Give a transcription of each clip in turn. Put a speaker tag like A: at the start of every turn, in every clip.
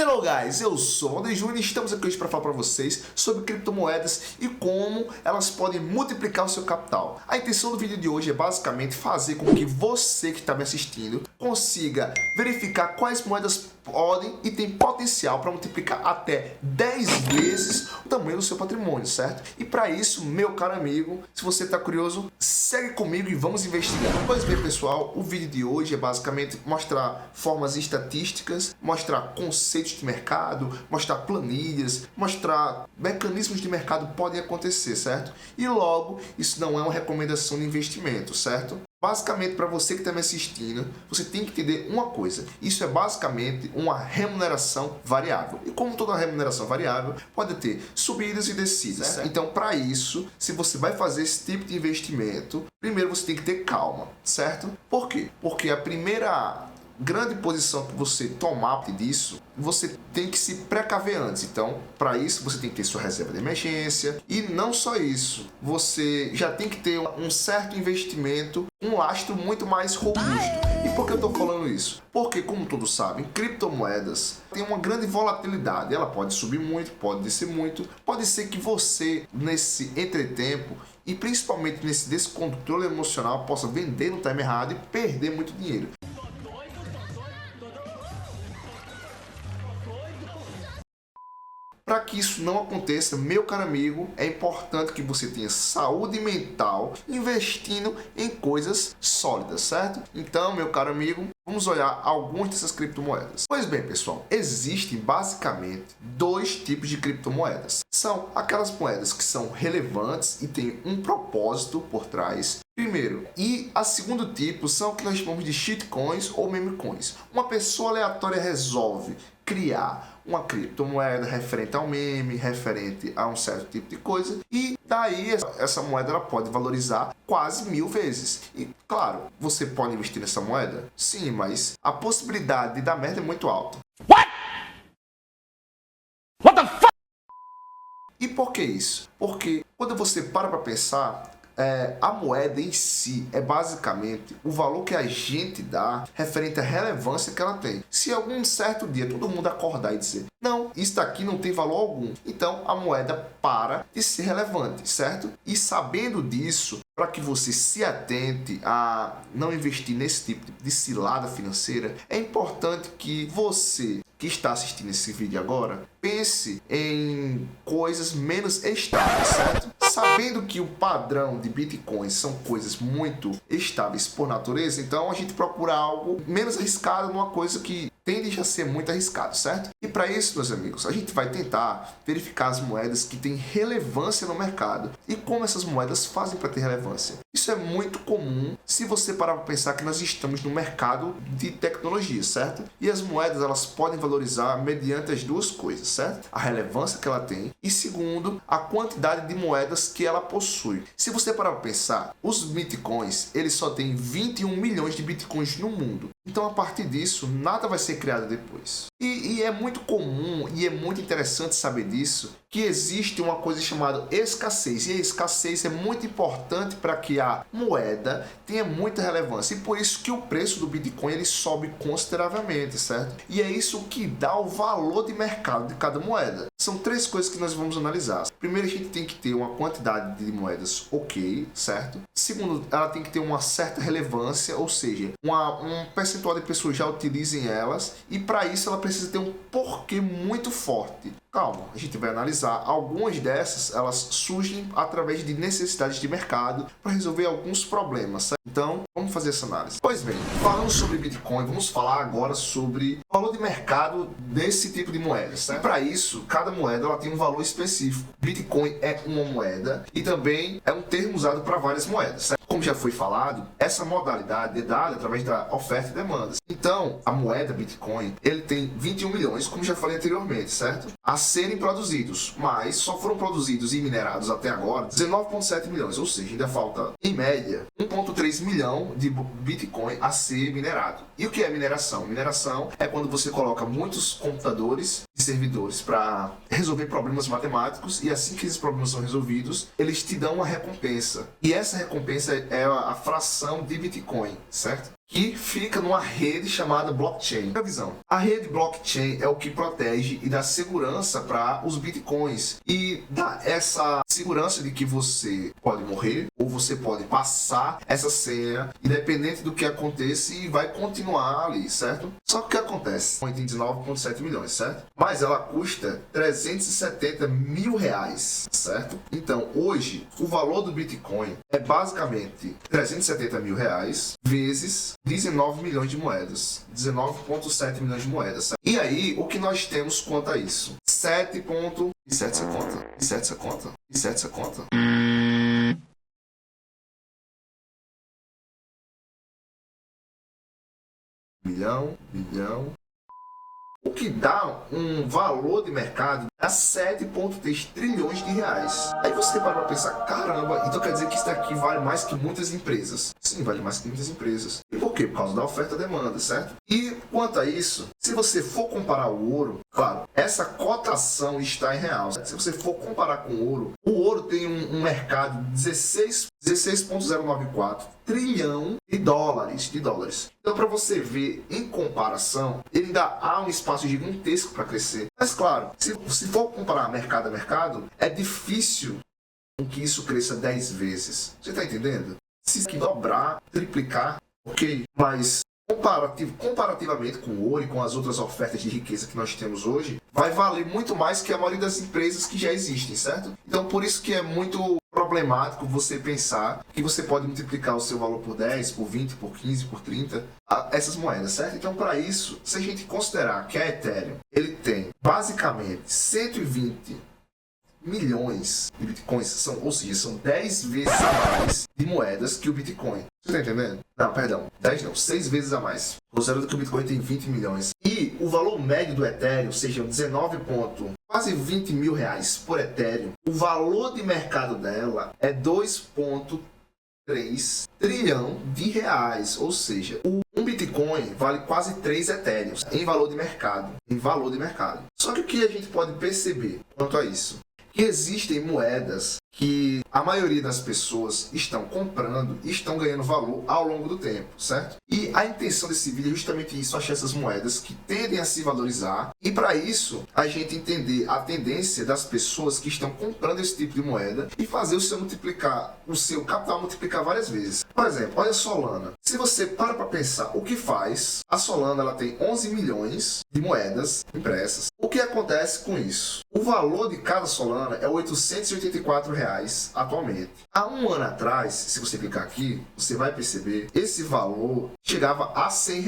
A: Hello guys, eu sou o Alden Júnior e estamos aqui hoje para falar para vocês sobre criptomoedas e como elas podem multiplicar o seu capital. A intenção do vídeo de hoje é basicamente fazer com que você que está me assistindo consiga verificar quais moedas podem e tem potencial para multiplicar até 10 vezes o tamanho do seu patrimônio, certo? E para isso, meu caro amigo, se você está curioso, segue comigo e vamos investigar. Pois bem, pessoal, o vídeo de hoje é basicamente mostrar formas estatísticas, mostrar conceitos de mercado, mostrar planilhas, mostrar mecanismos de mercado podem acontecer, certo? E logo, isso não é uma recomendação de investimento, certo? Basicamente, para você que está me assistindo, você tem que entender uma coisa. Isso é basicamente uma remuneração variável. E como toda remuneração variável, pode ter subidas e descidas. Certo? Então, para isso, se você vai fazer esse tipo de investimento, primeiro você tem que ter calma, certo? Por quê? Porque a primeira grande posição que você tomar disso, você tem que se precaver antes. Então, para isso, você tem que ter sua reserva de emergência. E não só isso, você já tem que ter um certo investimento, um lastro muito mais robusto. E por que eu estou falando isso? Porque, como todos sabem, criptomoedas têm uma grande volatilidade. Ela pode subir muito, pode descer muito. Pode ser que você, nesse entretempo, e principalmente nesse descontrole emocional, possa vender no time errado e perder muito dinheiro. Para que isso não aconteça, meu caro amigo, é importante que você tenha saúde mental investindo em coisas sólidas, certo? Então, meu caro amigo, vamos olhar algumas dessas criptomoedas. Pois bem, pessoal, existem basicamente dois tipos de criptomoedas. São aquelas moedas que são relevantes e têm um propósito por trás. Primeiro, e a segundo tipo são o que nós chamamos de shitcoins ou meme coins. Uma pessoa aleatória resolve criar uma criptomoeda referente ao meme, referente a um certo tipo de coisa, e daí essa moeda ela pode valorizar quase 1000 vezes. E claro, você pode investir nessa moeda? Sim, mas a possibilidade de dar merda é muito alta. What the fuck? E por que isso? Porque quando você para pensar, a moeda em si é basicamente o valor que a gente dá referente à relevância que ela tem. Se algum certo dia todo mundo acordar e dizer, não, isso daqui não tem valor algum, então a moeda para de ser relevante, certo? E sabendo disso, para que você se atente a não investir nesse tipo de cilada financeira, é importante que você que está assistindo esse vídeo agora, pense em coisas menos estáveis, certo? Sabendo que o padrão de bitcoins são coisas muito estáveis por natureza, então a gente procura algo menos arriscado numa coisa que tende a ser muito arriscado, certo? E para isso, meus amigos, a gente vai tentar verificar as moedas que têm relevância no mercado e como essas moedas fazem para ter relevância. Isso é muito comum se você parar para pensar que nós estamos no mercado de tecnologia, certo? E as moedas elas podem valorizar mediante as duas coisas, certo? A relevância que ela tem e, segundo, a quantidade de moedas que ela possui. Se você parar para pensar, os bitcoins, eles só têm 21 milhões de bitcoins no mundo. Então, a partir disso, nada vai ser criado depois. E é muito comum e é muito interessante saber disso, que existe uma coisa chamada escassez. E a escassez é muito importante para que a moeda tenha muita relevância. E por isso que o preço do Bitcoin ele sobe consideravelmente, certo? E é isso que dá o valor de mercado de cada moeda. São três coisas que nós vamos analisar. Primeiro, a gente tem que ter uma quantidade de moedas ok, certo? Segundo, ela tem que ter uma certa relevância, ou seja, um percentual de pessoas já utilizem elas. E para isso, ela precisa ter um porquê muito forte. Calma, a gente vai analisar. Algumas dessas, elas surgem através de necessidades de mercado para resolver alguns problemas, certo? Então, vamos fazer essa análise. Pois bem, falando sobre Bitcoin, vamos falar agora sobre o valor de mercado desse tipo de moeda, certo? E para isso, cada moeda ela tem um valor específico. Bitcoin é uma moeda e também é um termo usado para várias moedas, certo? Como já foi falado, essa modalidade é dada através da oferta e demanda. Então, a moeda Bitcoin, ele tem 21 milhões, como já falei anteriormente, certo? A serem produzidos, mas só foram produzidos e minerados até agora 19,7 milhões, ou seja, ainda falta, em média, 1,3 milhão de Bitcoin a ser minerado. E o que é mineração? Mineração é quando você coloca muitos computadores e servidores para resolver problemas matemáticos e assim que esses problemas são resolvidos, eles te dão uma recompensa. E essa recompensa é a fração de Bitcoin, certo? Que fica numa rede chamada blockchain. A visão. A rede blockchain é o que protege e dá segurança para os bitcoins e dá essa segurança de que você pode morrer ou você pode passar essa senha, independente do que aconteça, e vai continuar ali, certo? Só que o que acontece? Tem 19,7 milhões, certo? Mas ela custa 370 mil reais, certo? Então, hoje, o valor do Bitcoin é basicamente 370 mil reais vezes 19 milhões de moedas. 19,7 milhões de moedas, certo? E aí, o que nós temos quanto a isso? 7 ponto... E 7 essa conta? E 7 essa conta? E 7 essa conta? Bilhão. O que dá um valor de mercado a 7,3 trilhões de reais. Aí você para pra pensar, caramba, então quer dizer que isso daqui vale mais que muitas empresas. Sim, vale mais que muitas empresas. E por quê? Por causa da oferta e demanda, certo? E quanto a isso, se você for comparar o ouro, claro, essa cotação está em real. Se você for comparar com o ouro tem um mercado de 16,094 trilhão de dólares. Então, para você ver em comparação, ele ainda há um espaço gigantesco para crescer. Mas, claro, se for comparar mercado a mercado, é difícil que isso cresça 10 vezes. Você está entendendo? Se dobrar, triplicar, ok. Mas, comparativamente com o ouro e com as outras ofertas de riqueza que nós temos hoje, vai valer muito mais que a maioria das empresas que já existem, certo? Então, por isso que é muito problemático você pensar que você pode multiplicar o seu valor por 10, por 20, por 15, por 30, essas moedas, certo? Então, para isso, se a gente considerar que a Ethereum ele tem basicamente 120 milhões de bitcoins, ou seja, são 10 vezes a mais de moedas que o Bitcoin. Você tá entendendo? Não, perdão, 10 não, 6 vezes a mais. Considerando que o Bitcoin tem 20 milhões. E o valor médio do Ethereum, seja quase 20 mil reais por Ethereum, o valor de mercado dela é 2,3 trilhão de reais. Ou seja, um Bitcoin vale quase 3 Ethereums em valor de mercado. Só que o que a gente pode perceber quanto a isso? Que existem moedas que a maioria das pessoas estão comprando e estão ganhando valor ao longo do tempo, certo? E a intenção desse vídeo é justamente isso, achar essas moedas que tendem a se valorizar e para isso a gente entender a tendência das pessoas que estão comprando esse tipo de moeda e fazer o seu capital multiplicar várias vezes. Por exemplo, olha a Solana. Se você para pensar o que faz, a Solana ela tem 11 milhões de moedas impressas. O que acontece com isso? O valor de cada Solana é R$ 884 atualmente. Há um ano atrás, se você clicar aqui, você vai perceber esse valor chegava a R$ 100.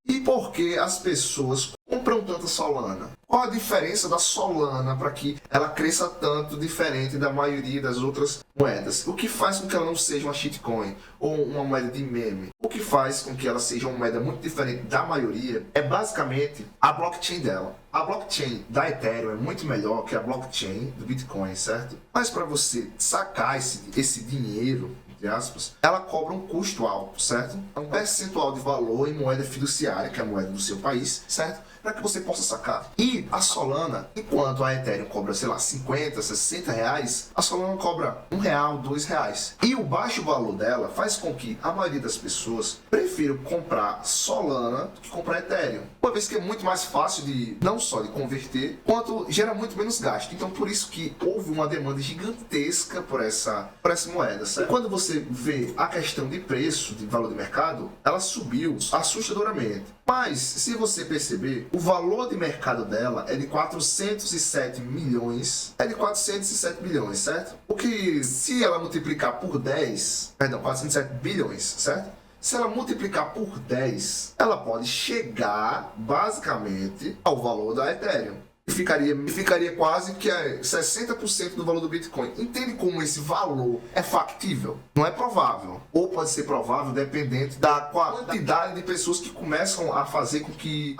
A: E por que as pessoas compram tanta Solana? Qual a diferença da Solana para que ela cresça tanto diferente da maioria das outras moedas? O que faz com que ela não seja uma shitcoin ou uma moeda de meme? O que faz com que ela seja uma moeda muito diferente da maioria é basicamente a blockchain dela. A blockchain da Ethereum é muito melhor que a blockchain do Bitcoin, certo? Mas para você sacar esse dinheiro, entre aspas, ela cobra um custo alto, certo? É um percentual de valor em moeda fiduciária, que é a moeda do seu país, certo? Para que você possa sacar. E a Solana, enquanto a Ethereum cobra, sei lá, 50, 60 reais, a Solana cobra R$1, R$2. E o baixo valor dela faz com que a maioria das pessoas prefira comprar Solana do que comprar Ethereum. Uma vez que é muito mais fácil não só de converter, quanto gera muito menos gasto. Então, por isso que houve uma demanda gigantesca por essa moeda, certo? E quando você vê a questão de preço, de valor de mercado, ela subiu assustadoramente. Mas, se você perceber, o valor de mercado dela é de 407 milhões. É de 407 bilhões, certo? O que, se ela multiplicar por 10... Perdão, 407 bilhões, certo? Se ela multiplicar por 10, ela pode chegar, basicamente, ao valor da Ethereum. E ficaria quase que 60% do valor do Bitcoin. Entende como esse valor é factível? Não é provável. Ou pode ser provável dependente da quantidade de pessoas que começam a fazer com que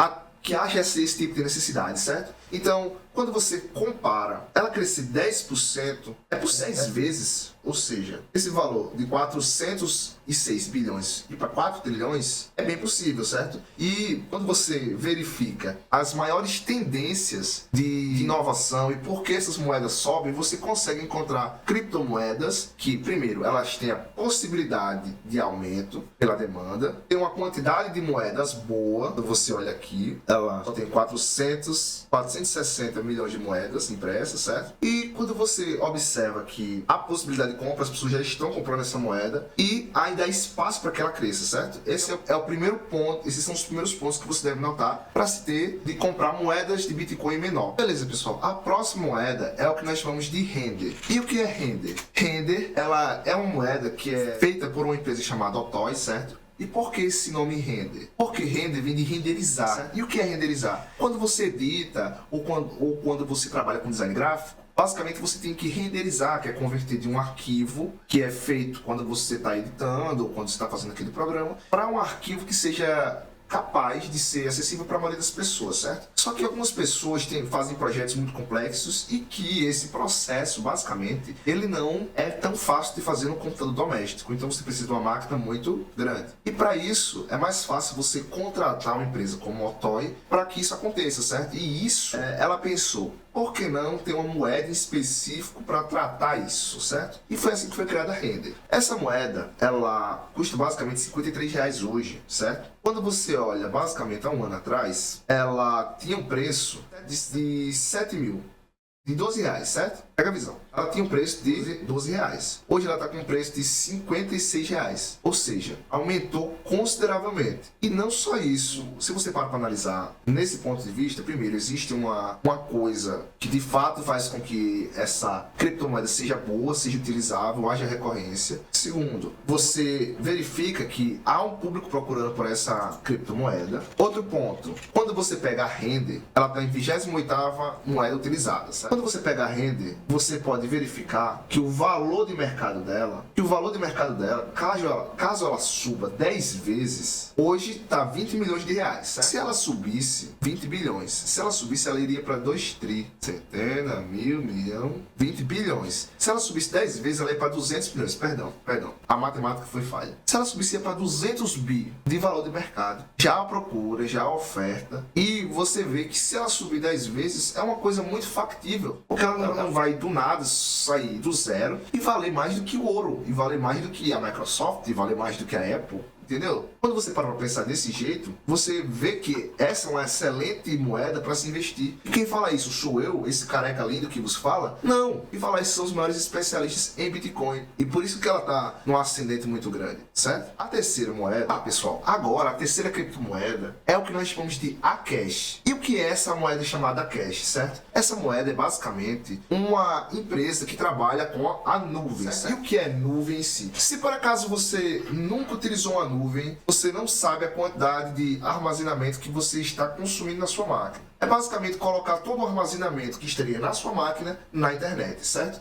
A: haja esse tipo de necessidade, certo? Então, quando você compara, ela crescer 10% é por 6 vezes. Ou seja, esse valor de 406 bilhões ir para 4 trilhões é bem possível, certo? E quando você verifica as maiores tendências de inovação e por que essas moedas sobem, você consegue encontrar criptomoedas que, primeiro, elas têm a possibilidade de aumento pela demanda, tem uma quantidade de moedas boa. Quando você olha aqui, ela só tem 460 milhões de moedas impressas, certo? E quando você observa que a possibilidade de compra, as pessoas já estão comprando essa moeda e ainda há espaço para que ela cresça, certo? Esse é o primeiro ponto, esses são os primeiros pontos que você deve notar para se ter de comprar moedas de Bitcoin menor. Beleza, pessoal? A próxima moeda é o que nós chamamos de Render. E o que é Render? Render, ela é uma moeda que é feita por uma empresa chamada Otoy, certo? E por que esse nome render? Porque render vem de renderizar. Certo? E o que é renderizar? Quando você edita ou quando você trabalha com design gráfico, basicamente você tem que renderizar, que é converter de um arquivo que é feito quando você está editando ou quando você está fazendo aquele programa, para um arquivo que seja capaz de ser acessível para a maioria das pessoas, certo? Só que algumas pessoas fazem projetos muito complexos e que esse processo, basicamente, ele não é tão fácil de fazer no computador doméstico. Então você precisa de uma máquina muito grande. E para isso, é mais fácil você contratar uma empresa como a Otoy para que isso aconteça, certo? E isso, ela pensou, por que não ter uma moeda em específico para tratar isso, certo? E foi assim que foi criada a Render. Essa moeda, ela custa basicamente R$53 hoje, certo? Quando você olha, basicamente, há um ano atrás, ela tinha um preço de 7 mil. De 12 reais, certo? Pega a visão. Ela tinha um preço de 12 reais. Hoje ela está com um preço de 56 reais. Ou seja, aumentou consideravelmente. E não só isso. Se você para analisar nesse ponto de vista, primeiro, existe uma coisa que de fato faz com que essa criptomoeda seja boa, seja utilizável, haja recorrência. Segundo, você verifica que há um público procurando por essa criptomoeda. Outro ponto, quando você pega a Render, ela está em 28ª moeda utilizada, certo? Quando você pega a Render, você pode verificar que o valor de mercado dela, caso ela suba 10 vezes, hoje está 20 milhões de reais. Certo? Se ela subisse 20 bilhões, se ela subisse, ela iria para 2 tri, centena, mil, milhão, 20 bilhões. Se ela subisse 10 vezes, ela ia para 200 bilhões. Perdão, a matemática foi falha. Se ela subisse, ia para 200 bi de valor de mercado. Já a procura, já a oferta. E você vê que se ela subir 10 vezes, é uma coisa muito factível. Porque ela não vai do nada sair do zero e valer mais do que o ouro, e valer mais do que a Microsoft, e valer mais do que a Apple. Entendeu? Quando você para pensar desse jeito, você vê que essa é uma excelente moeda para se investir. E quem fala isso? Sou eu, esse careca lindo que vos fala? Não! E falar isso são os maiores especialistas em Bitcoin. E por isso que ela está num ascendente muito grande, certo? A terceira moeda, pessoal, agora a terceira criptomoeda é o que nós chamamos de Akash. E o que é essa moeda chamada Akash, certo? Essa moeda é basicamente uma empresa que trabalha com a nuvem, certo? E o que é nuvem em si? Se por acaso você nunca utilizou uma nuvem, você não sabe a quantidade de armazenamento que você está consumindo na sua máquina. É basicamente colocar todo o armazenamento que estaria na sua máquina na internet, certo?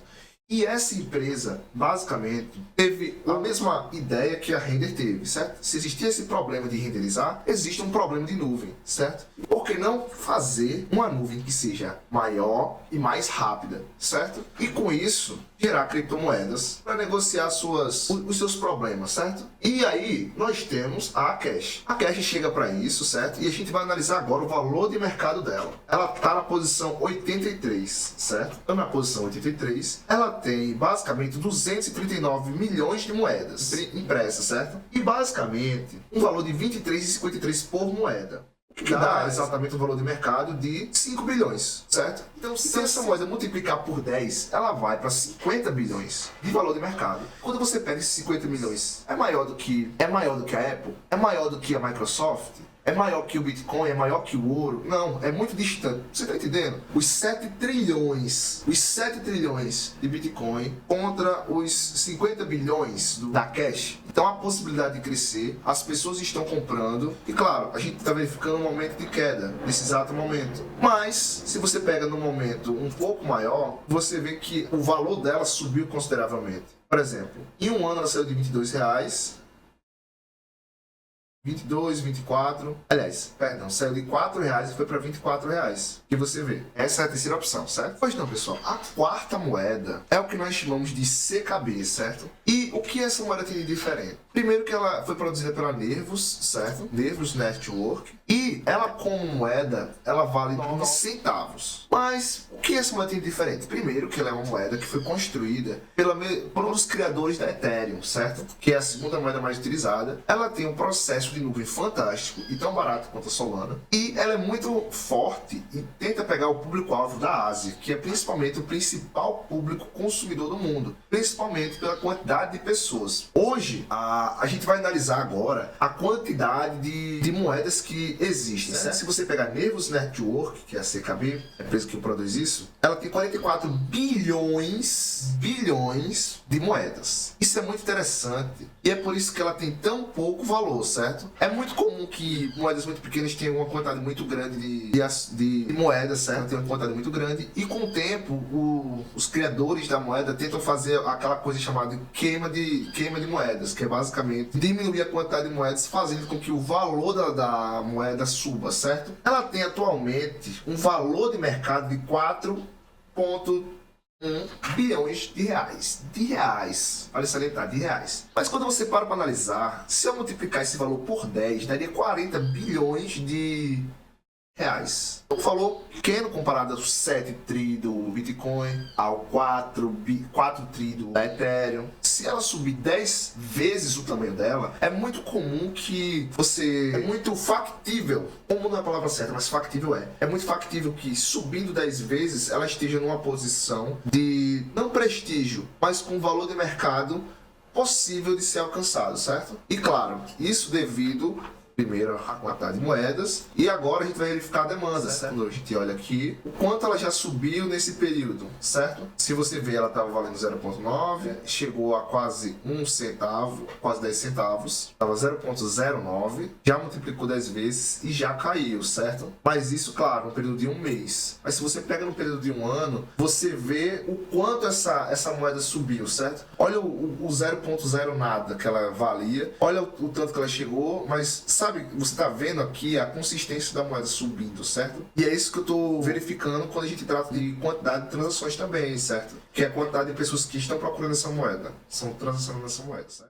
A: E essa empresa, basicamente, teve a mesma ideia que a Render teve, certo? Se existia esse problema de renderizar, existe um problema de nuvem, certo? Por que não fazer uma nuvem que seja maior e mais rápida, certo? E com isso, gerar criptomoedas para negociar os seus problemas, certo? E aí, nós temos a Akash. A Akash chega para isso, certo? E a gente vai analisar agora o valor de mercado dela. Ela está na posição 83, certo? Então, na posição 83, ela tem basicamente 239 milhões de moedas impressas, certo? E basicamente um valor de 23,53 por moeda. Que dá exatamente o valor de mercado de 5 bilhões, certo? Então, se essa moeda multiplicar por 10, ela vai para 50 bilhões de valor de mercado. Quando você pega esses 50 milhões, é maior do que a Apple? É maior do que a Microsoft? É maior que o Bitcoin? É maior que o ouro? Não, é muito distante. Você está entendendo? Os 7 trilhões de Bitcoin contra os 50 bilhões da Cash. Então a possibilidade de crescer, as pessoas estão comprando e claro, a gente está verificando um momento de queda nesse exato momento. Mas se você pega num momento um pouco maior, você vê que o valor dela subiu consideravelmente. Por exemplo, em um ano ela saiu de 22 reais 22, 24. Aliás, perdão, saiu de R$4 e foi para R$24. Que você vê. Essa é a terceira opção, certo? Pois não, pessoal. A quarta moeda é o que nós chamamos de CKB, certo? E o que essa moeda tem de diferente? Primeiro que ela foi produzida pela Nervos, certo? Nervos Network. E ela, como moeda, ela vale 9 centavos. Mas o que essa moeda tem de diferente? Primeiro que ela é uma moeda que foi construída por um dos criadores da Ethereum, certo? Que é a segunda moeda mais utilizada. Ela tem um processo de nuvem fantástico e tão barato quanto a Solana. E ela é muito forte e tenta pegar o público-alvo da Ásia, que é principalmente o principal público consumidor do mundo, principalmente pela quantidade de pessoas. Hoje, a gente vai analisar agora a quantidade de moedas que existem. Certo? Se você pegar Nervos Network, que é a CKB, a empresa que produz isso, ela tem 44 bilhões de moedas. Isso é muito interessante e é por isso que ela tem tão pouco valor, certo? É muito comum que moedas muito pequenas tenham uma quantidade muito grande de moedas, certo? Tem uma quantidade muito grande e com o tempo os criadores da moeda tentam fazer aquela coisa chamada queima de moedas, que é basicamente diminuir a quantidade de moedas, fazendo com que o valor da moeda suba, certo? Ela tem atualmente um valor de mercado de 4,1 bilhões de reais. Olha salientar, de reais. Mas quando você para analisar, se eu multiplicar esse valor por 10, daria 40 bilhões de reais. Um valor pequeno comparado aos 7 tri do Bitcoin, ao 4 tri do Ethereum. Se ela subir 10 vezes o tamanho dela, é muito comum que é muito factível, como não é a palavra certa, mas factível é muito factível que subindo 10 vezes ela esteja numa posição de, não prestígio, mas com valor de mercado possível de ser alcançado, certo? E claro, isso devido primeiro a quantidade de moedas e agora a gente vai verificar a demanda, certo? Quando a gente olha aqui, o quanto ela já subiu nesse período, certo? Se você ver, ela estava valendo 0,9, chegou a quase 1 centavo, quase 10 centavos, estava 0,09, já multiplicou 10 vezes e já caiu, certo? Mas isso, claro, no período de um mês. Mas se você pega no período de um ano, você vê o quanto essa moeda subiu, certo? Olha o 0,0 nada que ela valia, olha o tanto que ela chegou, mas sabe, você está vendo aqui a consistência da moeda subindo, certo? E é isso que eu estou verificando quando a gente trata de quantidade de transações também, certo? Que é a quantidade de pessoas que estão procurando essa moeda, estão transacionando essa moeda, certo?